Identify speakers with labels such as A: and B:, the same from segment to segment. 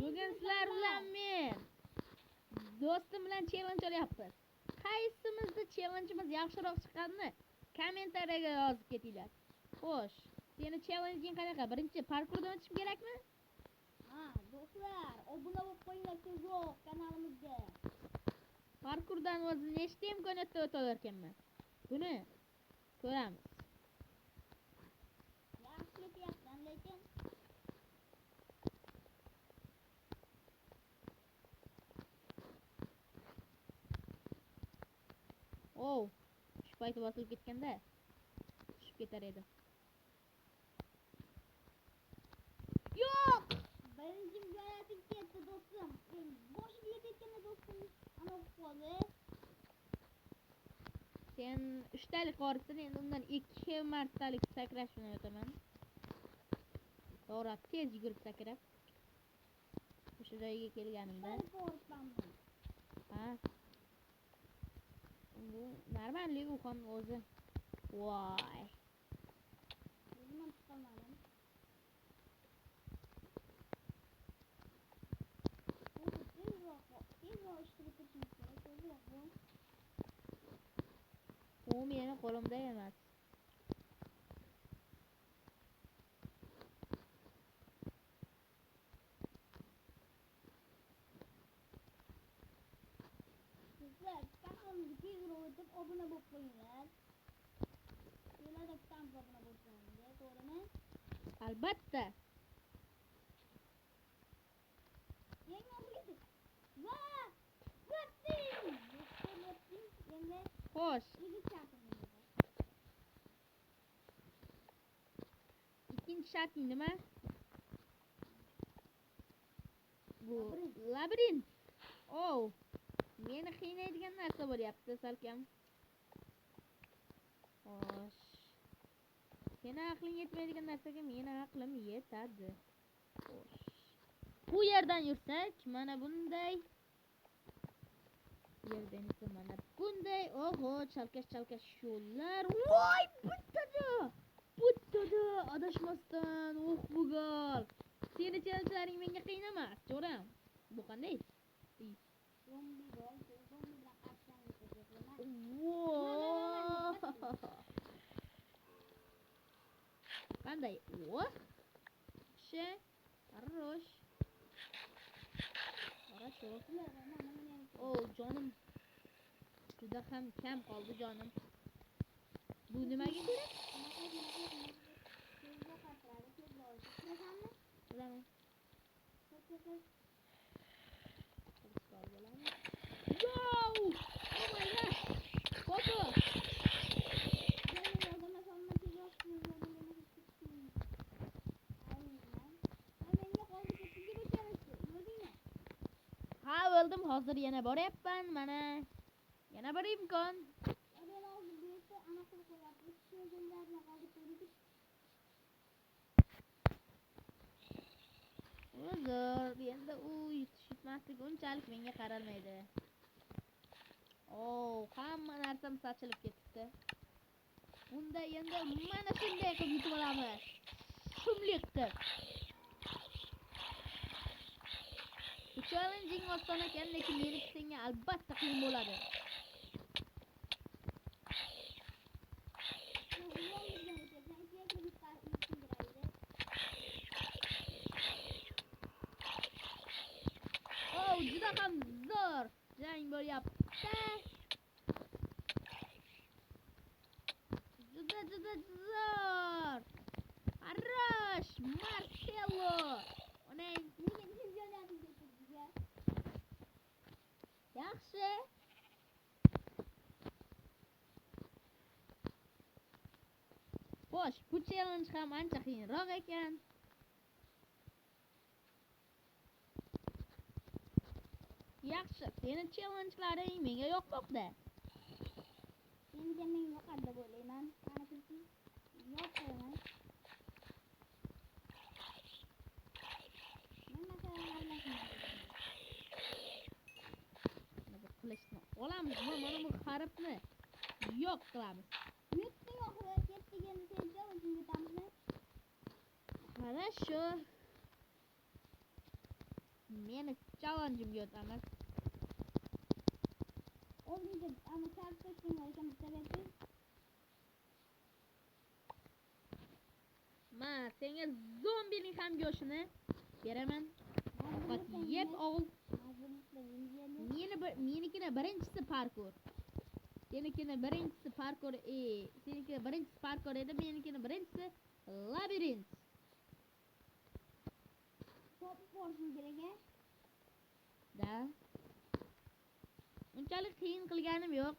A: Bugun sizlar bilan men do'stim bilan challenge o'lyapmiz. Qaysimizda challenge'imiz yaxshiroq chiqqanini kommentariyaga yozib ketinglar. Xo'sh, seni challenge'ing qanaqa? Birinchi parkurdan o'tishim kerakmi?
B: Ha, do'stlar, obuna bo'lib qo'yinglar tezroq kanalimizga.
A: Parkurdan o'zi nechta imkoniyatda o'tar ekanman? Buni ko'ramiz.
B: Yaxshi ketyapsan, lekin
A: shu payti bosilib ketganda tushib ketar edi. Yo'q!
B: birinchi imkoniyatim ketdi do'stim. Boshiga yetayotganda do'stim ana o'qib qoldi.
A: Sen 3 talik borsin, endi undan 2 martalik sakrash bilan o'taman. To'g'ri, tez yugurib sakrab. O'sha joyga kelganimda. Ha. Bu normallik uxon o'zi. Voy.
B: O'zim chiqolmadim. Tezroq ishtirib ketishimiz kerak. Tezroq bu.
A: U meni qo'limda emas.
B: Sizlar kanalimizga tezroq o'tib obuna bo'lib qo'yinglar. Sizlarda kutamiz obuna bo'lsangiz, to'g'rimi?
A: Albatta.
B: Yangi obuna va o'tding. Endi
A: Xo'sh, ikkinchi sharting nima? Bu labirint. Meni qiynaydigan narsa bo'lyapti salkam. Xo'sh. Seni aqling yetmaydigan narsaga meni aqlim yetadi. Xo'sh. Bu yerdan yursak, mana bunday. Yerdan esa mana bunday. Oho, chalkash yo'llar. Voy, bittada adashmasdan. Bu gol. Seni chalchlaring menga qiyin emas, jo'ram. Bu qanday?
B: zombi bilan qarshilashni ko'rsataman.
A: Qanday? Хорошо. Jonim. Juda ham kam qoldi jonim. Bu nimaga kerak? Bilaman. Yo! Oh my god! Foto! Ha, o'ldim, hozir yana boryapman, mana. Yana bir imkon. Uzr, endi u yutishmaslik unchalik menga qaralmaydi. Hamma narsam sochilib ketibdi. Bunda endi mana shunday qilib yutib olamiz. Shumlik qilib. Bu challenging oson ekan, lekin meniki senga albatta qiyin bo'ladi. Juda ham zo'r jang bo'lyapti. Juda zo'r. Хорош, Marcelo. Yaxshi. Xo'sh, bu challenge ham ancha qiyinroq ekan. Yaxshi, seni challenge'laring menga yoqmoqda.
B: Menga yoqadi deb o'ylayman. Qanaqasi? Yoqaman.
A: Qilishni olamiz, mana bu xaribni yo'q qilamiz.
B: Yutding oxiri, ketdik endi sen challenge yutamizmi?
A: Хорошо. Meni challenge'imga o'tamiz.
B: O'zingizga ana katta kimlar ekan bitta
A: Ma, senga zombining ham go'shtini beraman. Faqat yeb ol. Menikini birinchisi parkour. Senikini birinchisi parkour, senikini birinchisi parkour edi, menikini birinchisi labirint.
B: Top borishim kerak.
A: Da. Unchalik qiyin qilganim yo'q.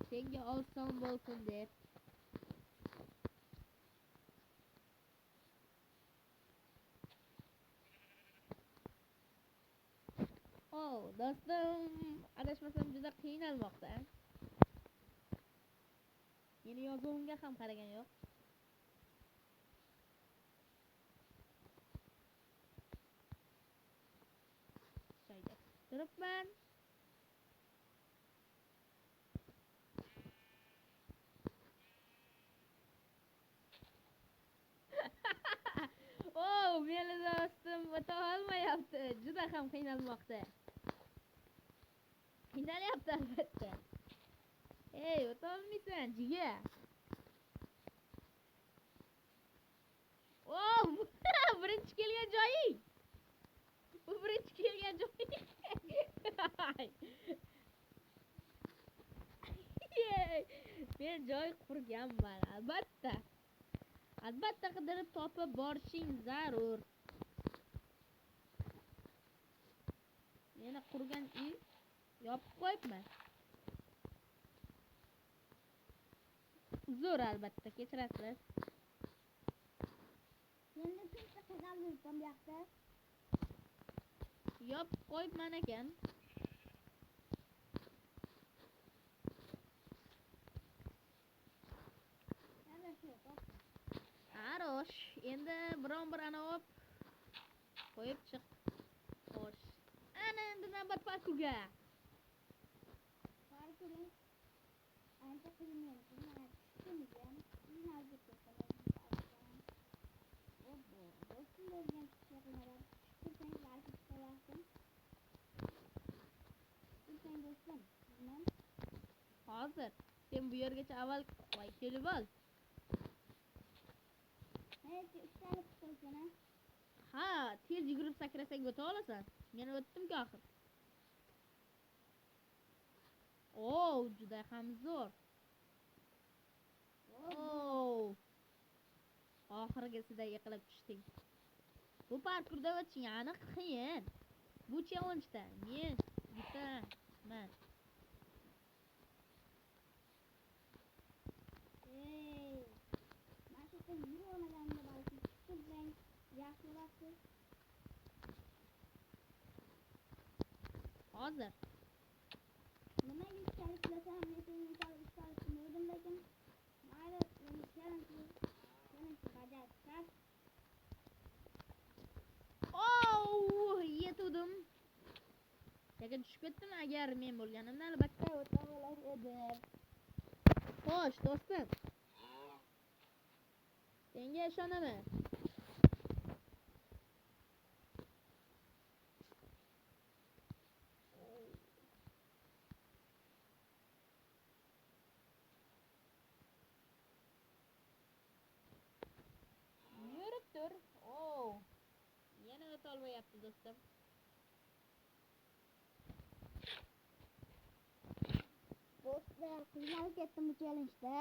A: Senga oson bo'lsin deb. Do'stim, adashmasam juda qiynalmoqda. Meni yozuvimga ham qaragan yo'q. Joyda turibman. Meni do'stim o'ta olmayapti. Juda ham qiynalmoqda. Qiynalyapti albatta. O'ta olmaysan, jiga. Birinchi kelgan joying. Bu birinchi kelgan joying. Men joy qurganman, albatta. Albatta qidirib topib borishing zarur. Meni qurgan uy yopib qo'yibman. Uzr, albatta, kechirasiz.
B: Endi bitta qadam yurdim bu yoqda.
A: Yopib qo'yibman ekan. Arosh, endi biron-bir anov qo'yib chiq. Xo'sh. Ana endi navbat parkurga.
B: Parkuring ancha qiyin edi. Tushungan. Navbat bo'lgan. Do'stim bo'lgan chiqmalar. Tushsang balki chiqaversin. Tushsang do'stim. Men
A: Hozir sen bu yergacha avval qo'y kelib ol.
B: Ishtalib qo'ysana.
A: Ha, tez yugurib sakrasang o'ta olasan. Men o'tdim-ku oxir. Juda ham zo'r. Oxirgisida yiqilib tushding. Bu parkurda o'tishing aniq qiyin. Bu challenge'da men yutaman.
B: Mashqdan yurolmaganimda balki tushsang yaxshi bo'ladi.
A: Hozir
B: Nima ishtalib qilasam, men ishtalib qilmadim, lekin mayli, men challenge bajarib shart.
A: yetuvdim. Lekin tushib ketdim, agar men bo'lganimda albatta o'ta olar edim. Xo'sh, do'stim. Senga ishonaman. Yurib tur. Yana o'ta olmayapti, do'stim.
B: Do'stlar, qiynalib ketdim bu challenge'da.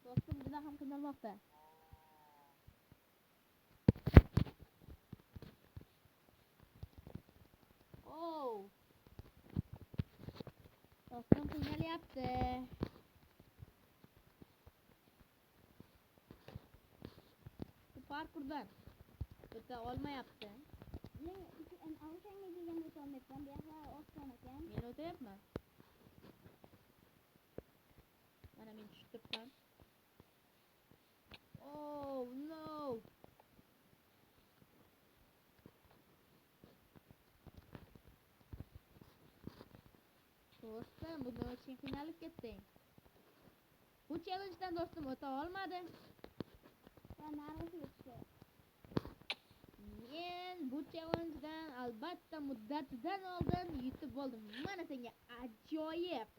A: Do'stim juda ham qiynalmoqda. Do'stim qiynalyapti. Bu parkurdan o'ta olmayapti.
B: Men o'shanga degan o'tolmayapman. Bu yoqlar oson ekan.
A: Men o'tayapman. Mana men tushib turibman. No. Do'stim, bunda o'tishga qiynalib ketding. Bu challenge'dan do'stim o'ta olmadi.
B: Va narxi yetishdi.
A: katta muddatidan oldin yutib oldim. Mana senga ajoyib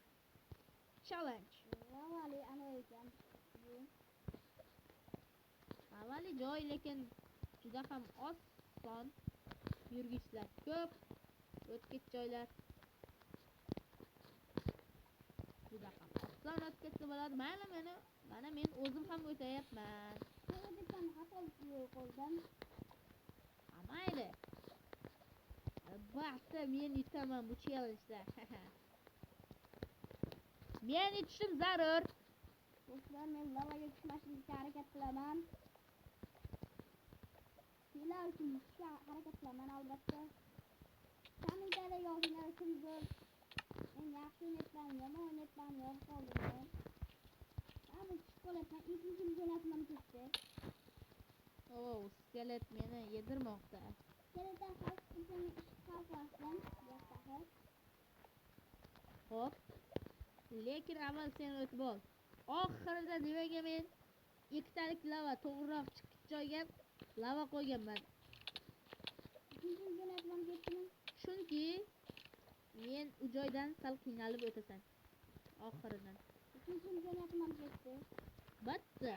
A: challenge.
B: Lavali ana ekan. Bu
A: Avvali joy, lekin juda ham oson. Yurgichlar ko'p, o'tkich joylar juda ham oson o'tkazsa bo'ladi. Mana men o'zim ham o'tayapman.
B: Qo'ldan xatolik qo'ldan.
A: Mayli. Albatta men yutaman bu challenjda. Men yutishim zarur.
B: Do'stlar, men lavaga tushmaslikka harakat qilaman. Sizlar uchun yutishga harakat qilaman albatta. Kommentariyada yozinglar kimdir. Men yaxshi o'ynayapman, yomon o'ynayapman, yozib qoldiringlar. Men tushib qolyapman, ikkinchi jo'natmam ketdi.
A: Skelet meni yedirmoqda.
B: Keletdan xalq uchun ish qilmasdan, yaxshi.
A: Xo'p. Lekin avval sen o'tib ol. Oxirida nimaga men ikkitalik lava to'g'riroq chiqish joyga lava qo'yganman?
B: Ikkinchi jo'natmam ketdimi?
A: Chunki men u joydan sal qiynalib o'tasan. Oxiridan.
B: Ikkinchi jo'natmam ketdi.
A: Bitta.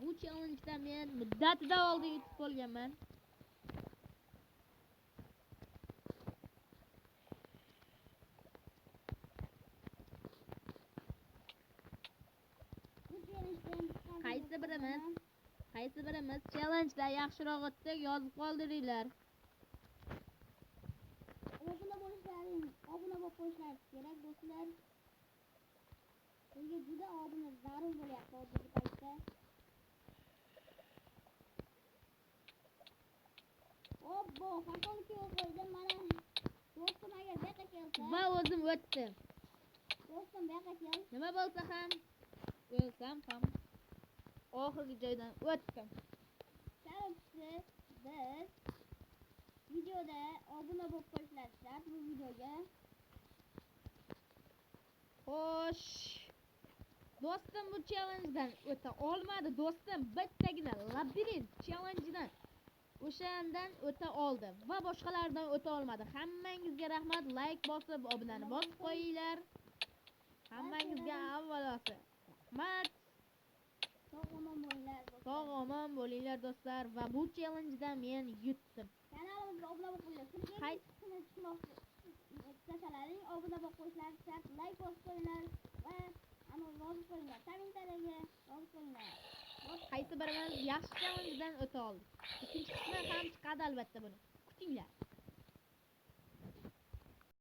A: Bu challenge'da men muddatidan oldin yutib olganman.
B: Bu challenge'dan
A: Qaysi birimiz challenge'da yaxshiroq o'tdik, yozib qoldiringlar.
B: obuna bo'lib qo'yishlaringiz kerak do'stlar. Sizga juda obuna zarur bo'lyapti hozirgi paytda. Obbo, xatolik yo'q qo'ydim mana. Do'stim agar bu yoqqa kelsa,
A: Va o'zim o'tdim.
B: do'stim bu yoqqa kel.
A: Nima bo'lsa ham, o'lsam ham oxirgi joydan o'tdim.
B: Sababchi biz videoda obuna bo'lib qo'yishlar shart bu videoga.
A: Xo'sh. Do'stim bu challenge'dan o'ta olmadi. Do'stim bittagina labirint challenge'dan o'shandan o'ta oldi va boshqalardan o'ta olmadi. Hammangizga rahmat. Like bosib, obunani bosib qo'yinglar. Hammangizga avvalosi rahmat. Sog' omon bo'linglar do'stlar va bu challenge'da men yutdim.
B: Kanalimizga obuna bo'lib qo'yinglar. Sizga
A: Qaysi-
B: istashalaring obuna bo'lib qo'yishlaringiz shart. Like bosib qo'yinglar va yozib qo'yinglar. Kommentariyga yozib qo'yinglar.
A: Qaysi birimiz yaxshi challenge'dan o'ta oldik. Ikkinchi qismi ham chiqadi albatta buni. Kutinglar.